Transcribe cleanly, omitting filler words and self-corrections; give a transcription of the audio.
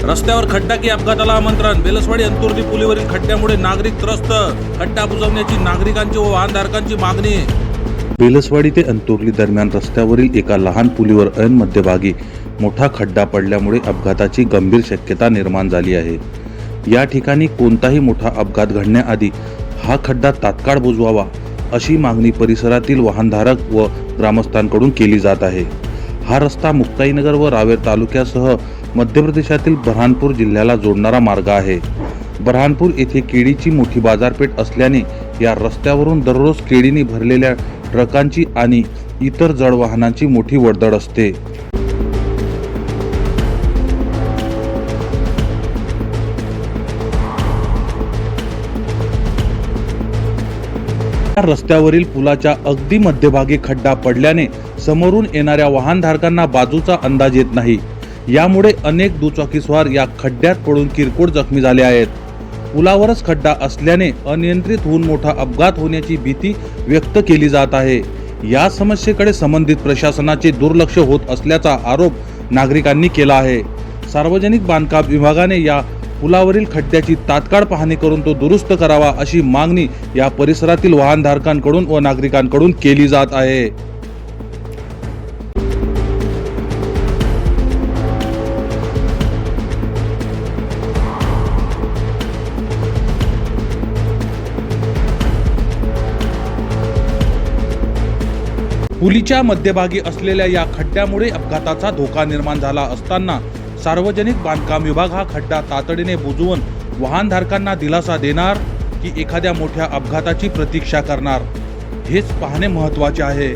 रस्त्यावर खड्डा की अपघाताला आमंत्रण। बेलसवाडी अंतुर्ली पुलीवरील खड्ड्यामुळे नागरिक त्रस्त। खड्डा बुजवण्याची नागरिकांची व वाहनधारकांची मागणी। बेलसवाडी ते अंतुर्ली दरम्यान रस्त्यावरील एका लहान पुलीवर ऐन मध्यभागी मोठा खड्डा पडल्यामुळे अपघाताची गंभीर शक्यता निर्माण झाली आहे। या ठिकाणी कोणताही मोठा अपघात घडण्याआधी हा खड्डा तात्काळ बुजवावा अशी मागणी परिसरातील वाहनधारक व ग्रामस्थांकडून केली जात आहे। हा रस्ता मुक्ताईनगर व रावेर तालुक्यासह मध्य प्रदेशातील बऱ्हाणपूर जिल्ह्याला जोडणारा मार्ग आहे। बऱ्हाणपूर येथे केळीची मोठी बाजारपेठ असल्याने या रस्त्यावरून दररोज केळीने भरलेल्या ट्रकांची आणि इतर जड वाहनांची मोठी वर्दळ असते। या रस्त्यावरील पुलाच्या अगदी मध्यभागी खड्डा पडल्याने समोरून येणाऱ्या वाहनधारकांना बाजूचा अंदाज येत नाही। यामुळे अनेक दुचाकीस्वार या खड्ड्यात पडून किरकोळ जखमी झाले आहेत। पुलावरच खड्डा असल्याने अनियंत्रित होऊन मोठा अपघात होण्याची भीती व्यक्त केली जात आहे। या समस्येकडे संबंधित प्रशासनाचे दुर्लक्ष होत असल्याचा आरोप नागरिकांनी केला आहे। सार्वजनिक बांधकाम विभागाने या पुलावरील खड्ड्याची तात्काळ पाहणी करून तो दुरुस्त करावा अशी मागणी या परिसरातील वाहनधारकांकडून व नागरिकांकडून केली जात आहे। पुलीच्या मध्यभागी असलेल्या या खड्ड्यामुळे अपघाताचा धोका निर्माण झाला असताना सार्वजनिक बांधकाम विभाग हा खड्डा तातडीने बुजवून वाहनधारकांना दिलासा देणार की एखाद्या मोठ्या अपघाताची प्रतीक्षा करणार, हेच पाहणे महत्त्वाचे आहे।